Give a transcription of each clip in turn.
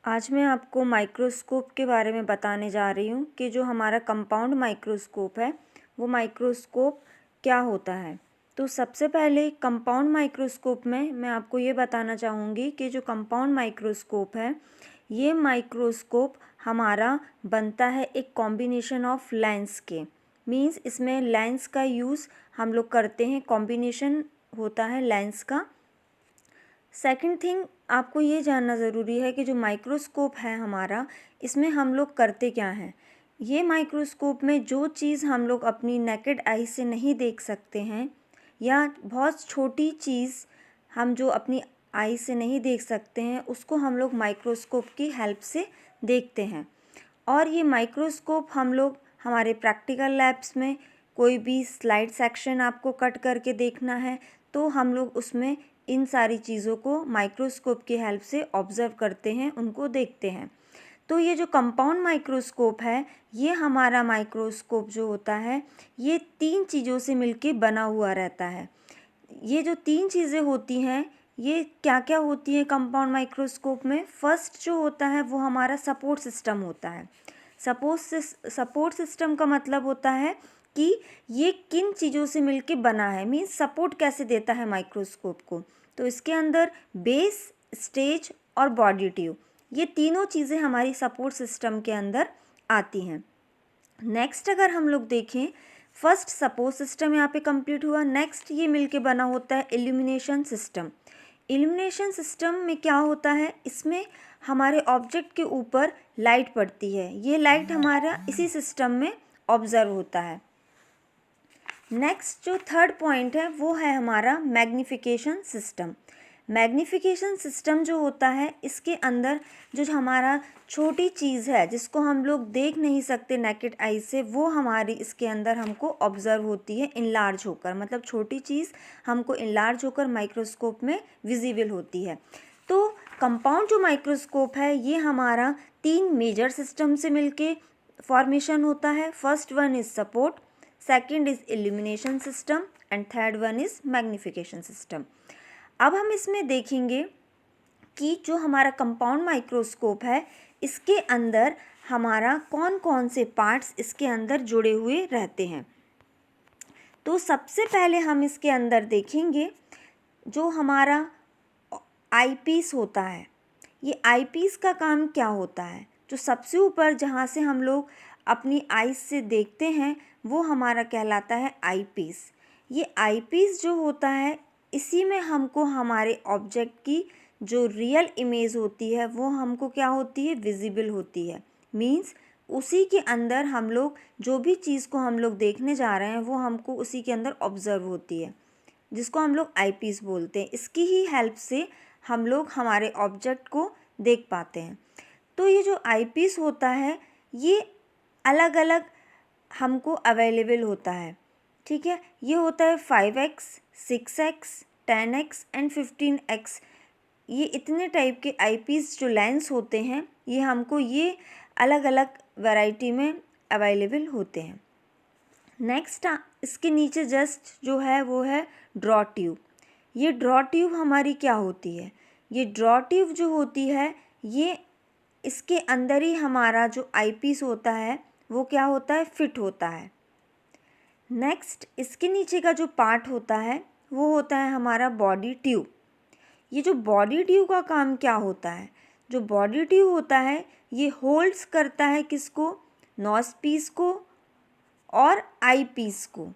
आज मैं आपको माइक्रोस्कोप के बारे में बताने जा रही हूँ कि जो हमारा कंपाउंड माइक्रोस्कोप है वो माइक्रोस्कोप क्या होता है। तो सबसे पहले कंपाउंड माइक्रोस्कोप में मैं आपको ये बताना चाहूँगी कि जो कंपाउंड माइक्रोस्कोप है ये माइक्रोस्कोप हमारा बनता है एक कॉम्बिनेशन ऑफ लेंस के। मीन्स इसमें लेंस का यूज़ हम लोग करते हैं, कॉम्बिनेशन होता है लेंस का। सेकंड थिंग आपको ये जानना ज़रूरी है कि जो माइक्रोस्कोप है हमारा, इसमें हम लोग करते क्या हैं। ये माइक्रोस्कोप में जो चीज़ हम लोग अपनी नेकेड आई से नहीं देख सकते हैं या बहुत छोटी चीज़ हम जो अपनी आई से नहीं देख सकते हैं उसको हम लोग माइक्रोस्कोप की हेल्प से देखते हैं। और ये माइक्रोस्कोप हम लोग हमारे प्रैक्टिकल लैब्स में कोई भी स्लाइड सेक्शन आपको कट करके देखना है तो हम लोग उसमें इन सारी चीज़ों को माइक्रोस्कोप की हेल्प से ऑब्ज़र्व करते हैं, उनको देखते हैं। तो ये जो कंपाउंड माइक्रोस्कोप है ये हमारा माइक्रोस्कोप जो होता है ये 3 चीज़ों से मिलके बना हुआ रहता है। ये जो 3 चीज़ें होती हैं ये क्या क्या होती हैं कंपाउंड माइक्रोस्कोप में। फर्स्ट जो होता है वो हमारा सपोर्ट सिस्टम होता है। सपोर्ट सिस्टम का मतलब होता है कि ये किन चीज़ों से मिलके बना है, मीन्स सपोर्ट कैसे देता है माइक्रोस्कोप को। तो इसके अंदर बेस, स्टेज और बॉडी ट्यूब, ये तीनों चीज़ें हमारी सपोर्ट सिस्टम के अंदर आती हैं। नेक्स्ट अगर हम लोग देखें, फर्स्ट सपोर्ट सिस्टम यहाँ पे कंप्लीट हुआ। नेक्स्ट ये मिलके बना होता है इल्यूमिनेशन सिस्टम। इल्यूमिनेशन सिस्टम में क्या होता है, इसमें हमारे ऑब्जेक्ट के ऊपर लाइट पड़ती है। ये लाइट हमारा इसी सिस्टम में ऑब्जर्व होता है। नेक्स्ट जो थर्ड पॉइंट है वो है हमारा मैग्निफिकेशन सिस्टम। मैग्निफिकेशन सिस्टम जो होता है इसके अंदर जो हमारा छोटी चीज़ है जिसको हम लोग देख नहीं सकते नेकेड आई से, वो हमारी इसके अंदर हमको ऑब्जर्व होती है इनलार्ज होकर। मतलब छोटी चीज़ हमको इनलार्ज होकर माइक्रोस्कोप में विजिबल होती है। तो कंपाउंड जो माइक्रोस्कोप है ये हमारा 3 मेजर सिस्टम से मिलके फॉर्मेशन होता है। First one is support, second is illumination system and third one is magnification system. अब हम इसमें देखेंगे कि जो हमारा कंपाउंड माइक्रोस्कोप है इसके अंदर हमारा कौन कौन से पार्ट्स इसके अंदर जुड़े हुए रहते हैं। तो सबसे पहले हम इसके अंदर देखेंगे जो हमारा आईपीस होता है। ये आईपीस का काम क्या होता है, जो सबसे ऊपर जहाँ से हम लोग अपनी आईज से देखते हैं वो हमारा कहलाता है आईपीस। ये आईपीस जो होता है इसी में हमको हमारे ऑब्जेक्ट की जो रियल इमेज होती है वो हमको क्या होती है, विजिबल होती है। मीन्स उसी के अंदर हम लोग जो भी चीज़ को हम लोग देखने जा रहे हैं वो हमको उसी के अंदर ऑब्जर्व होती है, जिसको हम लोग आईपीस बोलते हैं। इसकी ही हेल्प से हम लोग हमारे ऑब्जेक्ट को देख पाते हैं। तो ये जो आईपीस होता है ये अलग अलग हमको अवेलेबल होता है, ठीक है। ये होता है 5x, 6x, 10x and 15x। ये इतने टाइप के आईपीस जो लेंस होते हैं ये हमको ये अलग अलग वैरायटी में अवेलेबल होते हैं। नेक्स्ट इसके नीचे जस्ट जो है वो है ड्रॉ ट्यूब। ये ड्रॉ ट्यूब हमारी क्या होती है, ये ड्रॉ ट्यूब जो होती है ये इसके अंदर ही हमारा जो आईपीस होता है वो क्या होता है, फिट होता है। नेक्स्ट इसके नीचे का जो पार्ट होता है वो होता है हमारा बॉडी ट्यूब। ये जो बॉडी ट्यूब का काम क्या होता है, जो बॉडी ट्यूब होता है ये होल्ड्स करता है किसको, नॉस पीस को और आई पीस को।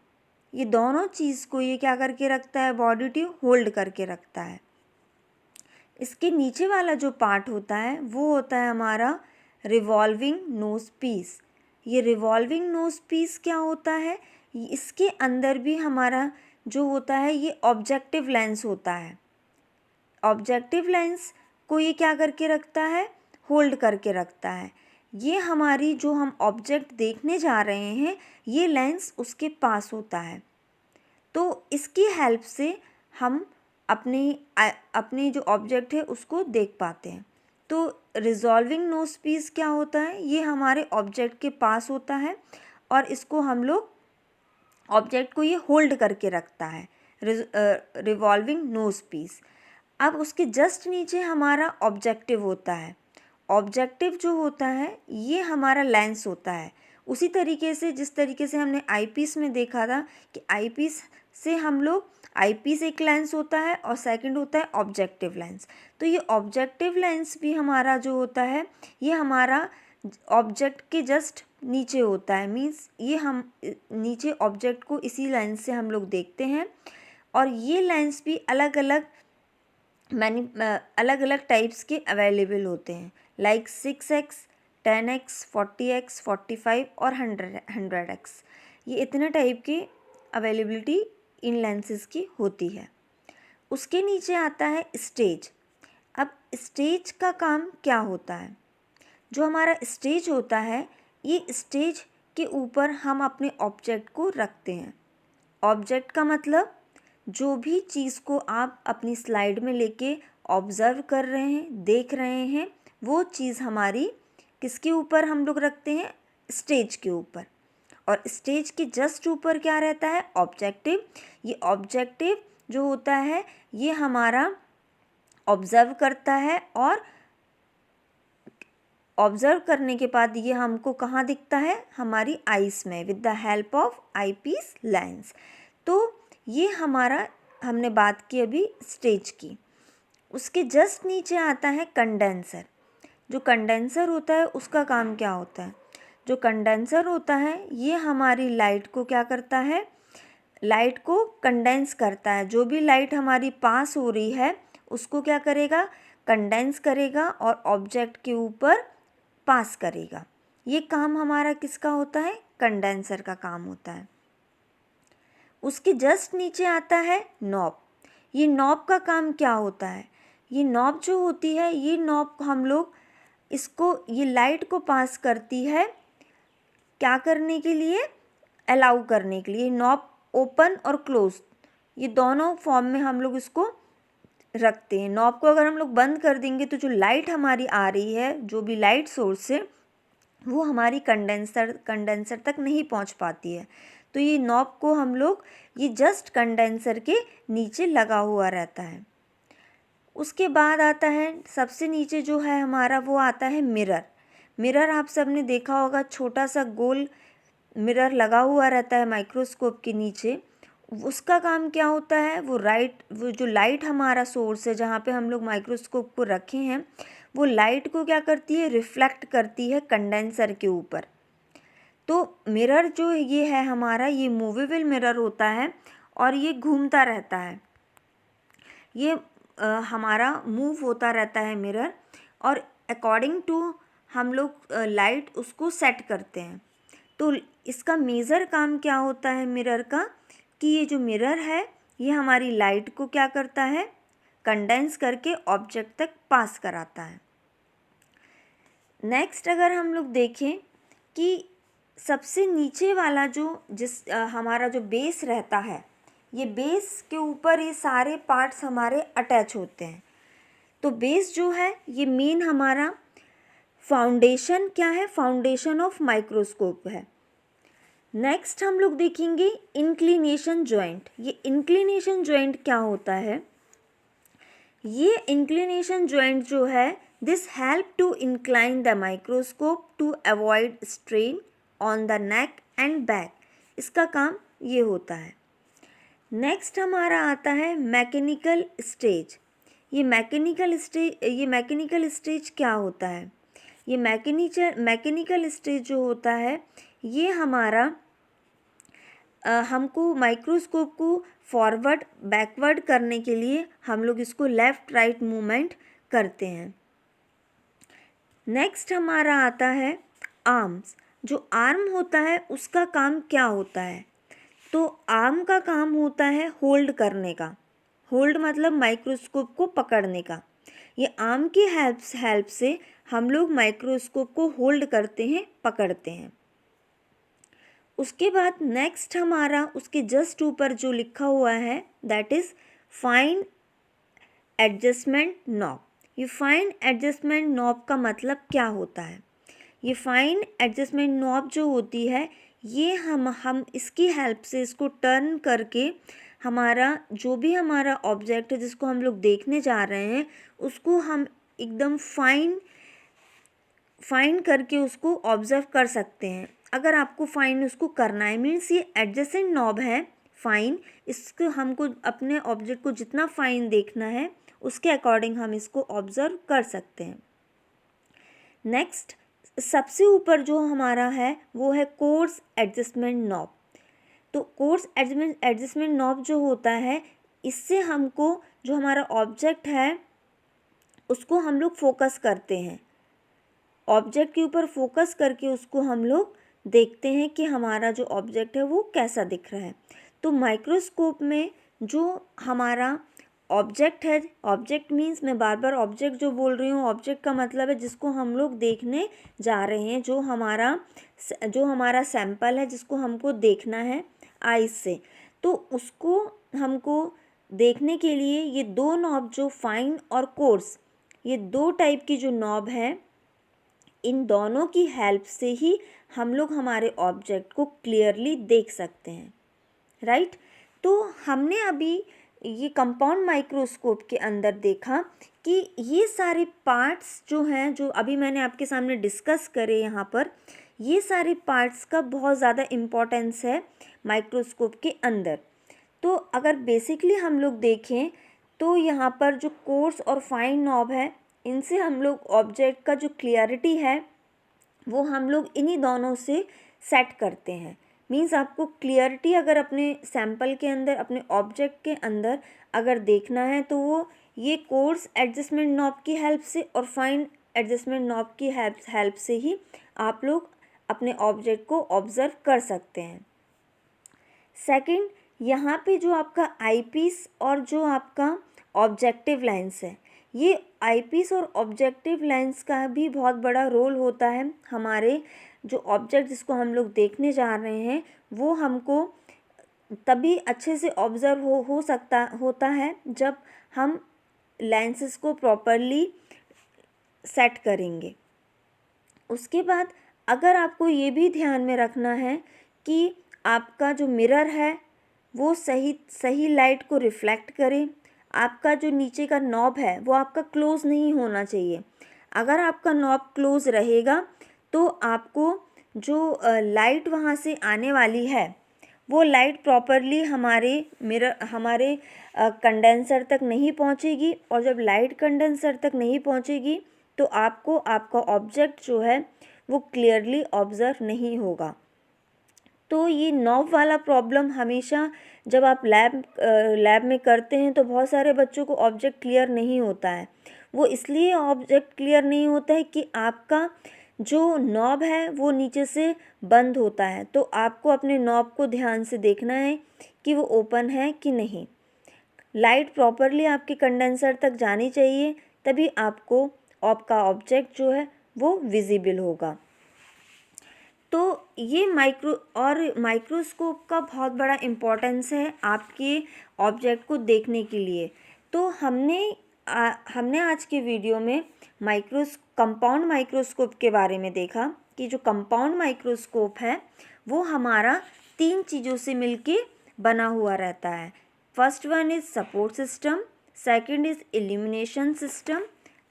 ये दोनों चीज़ को ये क्या करके रखता है, बॉडी ट्यूब होल्ड करके रखता है। इसके नीचे वाला जो पार्ट होता है वो होता है हमारा रिवॉल्विंग नोज पीस। ये रिवॉल्विंग नोज पीस क्या होता है, इसके अंदर भी हमारा जो होता है ये ऑब्जेक्टिव लेंस होता है। ऑब्जेक्टिव लेंस को ये क्या करके रखता है, होल्ड करके रखता है। ये हमारी जो हम ऑब्जेक्ट देखने जा रहे हैं ये लेंस उसके पास होता है। तो इसकी हेल्प से हम अपनी जो ऑब्जेक्ट है उसको देख पाते हैं। तो रिजॉल्विंग नोज पीस क्या होता है, ये हमारे ऑब्जेक्ट के पास होता है और इसको हम लोग ऑब्जेक्ट को ये होल्ड करके रखता है, रिवॉल्विंग नोज पीस। अब उसके जस्ट नीचे हमारा ऑब्जेक्टिव होता है ऑब्जेक्टिव जो होता है ये हमारा लेंस होता है। उसी तरीके से जिस तरीके से हमने आईपीस में देखा था कि आईपीस से हम लोग, आईपीस एक लेंस होता है और सेकंड होता है ऑब्जेक्टिव लेंस। तो ये ऑब्जेक्टिव लेंस भी हमारा जो होता है ये हमारा ऑब्जेक्ट के जस्ट नीचे होता है, मीन्स ये हम नीचे ऑब्जेक्ट को इसी लेंस से हम लोग देखते हैं। और ये लेंस भी अलग अलग अलग टाइप्स के अवेलेबल होते हैं, लाइक 6x, 10x, 40x, 45 और 100x। ये इतने टाइप की अवेलेबिलिटी इन लेंसेज की होती है। उसके नीचे आता है स्टेज। अब स्टेज का काम क्या होता है? जो हमारा स्टेज होता है, ये स्टेज के ऊपर हम अपने ऑब्जेक्ट को रखते हैं। ऑब्जेक्ट का मतलब जो भी चीज़ को आप अपनी स्लाइड में लेके ऑब्ज़र्व कर रहे हैं, देख रहे हैं, वो चीज़ हमारी किसके ऊपर हम लोग रखते हैं? स्टेज के ऊपर। और स्टेज के जस्ट ऊपर क्या रहता है? ऑब्जेक्टिव। ये ऑब्जेक्टिव जो होता है ये हमारा ऑब्ज़र्व करता है और ऑब्ज़र्व करने के बाद ये हमको कहाँ दिखता है? हमारी आइज़ में, with the help of eyepiece lens. तो ये हमारा, हमने बात की अभी स्टेज की। उसके जस्ट नीचे आता है कंडेंसर। जो कंडेंसर होता है उसका काम क्या होता है? जो कंडेंसर होता है ये हमारी लाइट को क्या करता है? लाइट को कंडेंस करता है। जो भी लाइट हमारी पास हो रही है उसको क्या करेगा? कंडेंस करेगा और ऑब्जेक्ट के ऊपर पास करेगा। ये काम हमारा किसका होता है? कंडेंसर का काम होता है। उसके जस्ट नीचे आता है नॉब। ये नॉब का काम क्या होता है? ये नॉब जो होती है, ये नॉब हम लोग इसको, ये लाइट को पास करती है क्या करने के लिए? अलाउ करने के लिए। नॉब ओपन और क्लोज, ये दोनों फॉर्म में हम लोग इसको रखते हैं। नॉब को अगर हम लोग बंद कर देंगे तो जो लाइट हमारी आ रही है, जो भी लाइट सोर्स है, वो हमारी कंडेंसर तक नहीं पहुंच पाती है। तो ये नॉब को हम लोग, ये जस्ट कंडेंसर के नीचे लगा हुआ रहता है। उसके बाद आता है सबसे नीचे जो है हमारा, वो आता है मिरर। मिरर आप सब ने देखा होगा, छोटा सा गोल मिरर लगा हुआ रहता है माइक्रोस्कोप के नीचे। उसका काम क्या होता है? वो जो लाइट हमारा सोर्स है जहाँ पे हम लोग माइक्रोस्कोप को रखे हैं, वो लाइट को क्या करती है? रिफ्लेक्ट करती है कंडेंसर के ऊपर। तो मिरर जो ये है हमारा, ये मूवेबल मिरर होता है और ये घूमता रहता है। ये हमारा मूव होता रहता है मिरर, और अकॉर्डिंग टू हम लोग लाइट उसको सेट करते हैं। तो इसका मेजर काम क्या होता है मिरर का? कि ये जो मिरर है ये हमारी लाइट को क्या करता है? कंडेंस करके ऑब्जेक्ट तक पास कराता है। नेक्स्ट अगर हम लोग देखें कि सबसे नीचे वाला हमारा जो बेस रहता है, ये बेस के ऊपर ये सारे पार्ट्स हमारे अटैच होते हैं। तो बेस जो है ये मेन हमारा फाउंडेशन क्या है? फाउंडेशन ऑफ माइक्रोस्कोप है। नेक्स्ट हम लोग देखेंगे इंक्लिनेशन जॉइंट। ये इंक्लिनेशन जॉइंट क्या होता है? ये इंक्लिनेशन जॉइंट जो है, this help to incline the microscope to avoid strain on the neck and back. इसका काम ये होता है। नेक्स्ट हमारा आता है मैकेनिकल स्टेज। ये मैकेनिकल स्टेज क्या होता है? ये मैकेनिकल स्टेज जो होता है ये हमारा हमको माइक्रोस्कोप को फॉरवर्ड बैकवर्ड करने के लिए हम लोग इसको लेफ़्ट राइट मूवमेंट करते हैं। नेक्स्ट हमारा आता है आर्म्स। जो आर्म होता है उसका काम क्या होता है? तो आर्म का काम होता है होल्ड करने का। होल्ड मतलब माइक्रोस्कोप को पकड़ने का। ये आर्म की हेल्प से हम लोग माइक्रोस्कोप को होल्ड करते हैं, पकड़ते हैं। उसके बाद नेक्स्ट हमारा उसके जस्ट ऊपर जो लिखा हुआ है that is fine adjustment knob. ये फाइन एडजस्टमेंट नॉब का मतलब क्या होता है? ये फाइन एडजस्टमेंट नॉब जो होती है ये हम इसकी हेल्प से इसको टर्न करके हमारा जो भी हमारा ऑब्जेक्ट है जिसको हम लोग देखने जा रहे हैं उसको हम एकदम फाइन फाइंड करके उसको ऑब्जर्व कर सकते हैं। अगर आपको फाइंड उसको करना है, मीन्स ये एडजेसेंट नॉब है फाइन, इसको हमको अपने ऑब्जेक्ट को जितना फाइन देखना है उसके अकॉर्डिंग हम इसको ऑब्जर्व कर सकते हैं। नेक्स्ट, सबसे ऊपर जो हमारा है वो है कोर्स एडजस्टमेंट नॉब। तो कोर्स एडजस्टमेंट नॉब जो होता है, इससे हमको जो हमारा ऑब्जेक्ट है उसको हम लोग फोकस करते हैं। ऑब्जेक्ट के ऊपर फोकस करके उसको हम लोग देखते हैं कि हमारा जो ऑब्जेक्ट है वो कैसा दिख रहा है। तो माइक्रोस्कोप में जो हमारा ऑब्जेक्ट है, ऑब्जेक्ट मीन्स मैं बार बार ऑब्जेक्ट जो बोल रही हूँ, ऑब्जेक्ट का मतलब है जिसको हम लोग देखने जा रहे हैं, जो हमारा सैंपल है जिसको हमको देखना है आइज से। तो उसको हमको देखने के लिए ये दो नॉब जो फाइन और कोर्स, ये दो टाइप की जो नॉब है, इन दोनों की हेल्प से ही हम लोग हमारे ऑब्जेक्ट को क्लियरली देख सकते हैं, राइट। तो हमने अभी ये कंपाउंड माइक्रोस्कोप के अंदर देखा कि ये सारे पार्ट्स जो हैं, जो अभी मैंने आपके सामने डिस्कस करे यहाँ पर, ये सारे पार्ट्स का बहुत ज़्यादा इम्पोर्टेंस है माइक्रोस्कोप के अंदर। तो अगर बेसिकली हम लोग देखें तो यहाँ पर जो कोर्स और फाइन नॉब है, इनसे हम लोग ऑब्जेक्ट का जो क्लियरिटी है वो हम लोग इन्हीं दोनों से सेट करते हैं। मीन्स आपको क्लियरिटी अगर अपने सैंपल के अंदर, अपने ऑब्जेक्ट के अंदर अगर देखना है तो वो ये कोर्स एडजस्टमेंट नॉब की हेल्प से और फाइन एडजस्टमेंट नॉब की हेल्प से ही आप लोग अपने ऑब्जेक्ट को ऑब्जर्व कर सकते हैं। सेकंड, यहाँ पे जो आपका आईपीस और जो आपका ऑब्जेक्टिव लेंस है, ये आईपीस और ऑब्जेक्टिव लेंस का भी बहुत बड़ा रोल होता है। हमारे जो ऑब्जेक्ट जिसको हम लोग देखने जा रहे हैं वो हमको तभी अच्छे से ऑब्जर्व होता है जब हम लेंसेस को प्रॉपरली सेट करेंगे। उसके बाद अगर आपको ये भी ध्यान में रखना है कि आपका जो मिरर है वो सही लाइट को रिफ्लेक्ट करे। आपका जो नीचे का नॉब है वो आपका क्लोज नहीं होना चाहिए। अगर आपका नॉब क्लोज रहेगा तो आपको जो लाइट वहाँ से आने वाली है वो लाइट प्रॉपरली हमारे कंडेंसर तक नहीं पहुँचेगी, और जब लाइट कंडेंसर तक नहीं पहुँचेगी तो आपको आपका ऑब्जेक्ट जो है वो क्लियरली ऑब्जर्व नहीं होगा। तो ये नॉब वाला प्रॉब्लम हमेशा जब आप लैब में करते हैं तो बहुत सारे बच्चों को ऑब्जेक्ट क्लियर नहीं होता है। वो इसलिए ऑब्जेक्ट क्लियर नहीं होता है कि आपका जो नॉब है वो नीचे से बंद होता है। तो आपको अपने नॉब को ध्यान से देखना है कि वो ओपन है कि नहीं। लाइट प्रॉपरली आपके कंडेंसर तक जानी चाहिए, तभी आपका ऑब्जेक्ट जो है वो विजिबल होगा। तो ये माइक्रोस्कोप का बहुत बड़ा इम्पोर्टेंस है आपके ऑब्जेक्ट को देखने के लिए। तो हमने आज के वीडियो में कंपाउंड माइक्रोस्कोप के बारे में देखा कि जो कंपाउंड माइक्रोस्कोप है वो हमारा 3 चीज़ों से मिलके बना हुआ रहता है। First one is support system, second is illumination system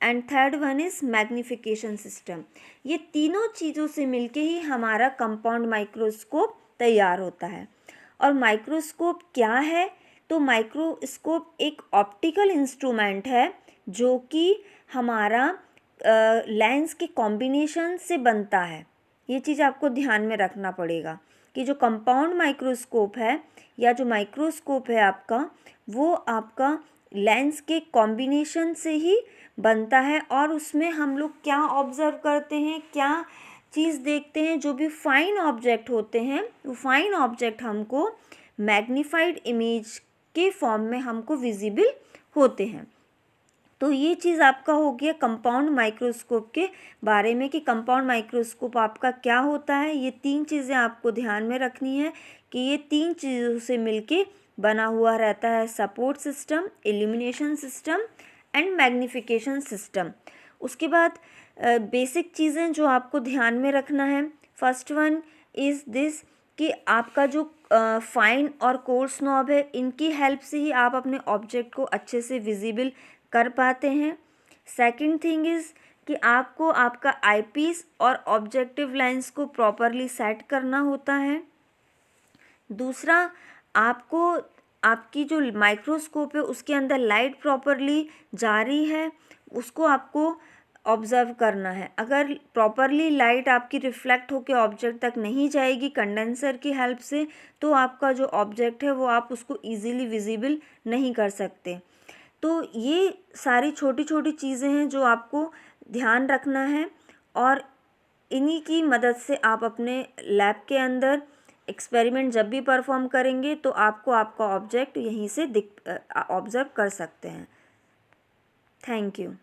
and third one is magnification system. ये तीनों चीज़ों से मिलके ही हमारा कंपाउंड माइक्रोस्कोप तैयार होता है। और माइक्रोस्कोप क्या है? तो माइक्रोस्कोप एक ऑप्टिकल इंस्ट्रूमेंट है जो कि हमारा लेंस के कॉम्बिनेशन से बनता है। ये चीज़ आपको ध्यान में रखना पड़ेगा कि जो कंपाउंड माइक्रोस्कोप है या जो माइक्रोस्कोप है आपका, वो आपका लेंस के कॉम्बिनेशन से ही बनता है। और उसमें हम लोग क्या ऑब्ज़र्व करते हैं, क्या चीज़ देखते हैं, जो भी फाइन ऑब्जेक्ट होते हैं वो फाइन ऑब्जेक्ट हमको मैग्नीफाइड इमेज के फॉर्म में हमको विजिबल होते हैं। तो ये चीज़ आपका हो गया कंपाउंड माइक्रोस्कोप के बारे में कि कंपाउंड माइक्रोस्कोप आपका क्या होता है। ये 3 चीज़ें आपको ध्यान में रखनी है कि ये 3 चीज़ों से मिलके बना हुआ रहता है support system, illumination system and magnification system. उसके बाद बेसिक चीज़ें जो आपको ध्यान में रखना है, फर्स्ट वन इज़ दिस कि आपका जो फाइन और कोर्स नॉब है, इनकी हेल्प से ही आप अपने ऑब्जेक्ट को अच्छे से विजिबल कर पाते हैं। सेकंड थिंग इज़ कि आपको आपका आईपीस और ऑब्जेक्टिव लेंस को प्रॉपरली सेट करना होता है। दूसरा, आपको आपकी जो माइक्रोस्कोप है उसके अंदर लाइट प्रॉपरली जा रही है, उसको आपको ऑब्ज़र्व करना है। अगर प्रॉपरली लाइट आपकी रिफ्लेक्ट होकर ऑब्जेक्ट तक नहीं जाएगी कंडेंसर की हेल्प से, तो आपका जो ऑब्जेक्ट है वो आप उसको ईज़िली विजिबल नहीं कर सकते। तो ये सारी छोटी छोटी चीज़ें हैं जो आपको ध्यान रखना है, और इन्हीं की मदद से आप अपने लैब के अंदर एक्सपेरिमेंट जब भी परफॉर्म करेंगे तो आपको आपका ऑब्जेक्ट यहीं से ऑब्ज़र्व कर सकते हैं। Thank you.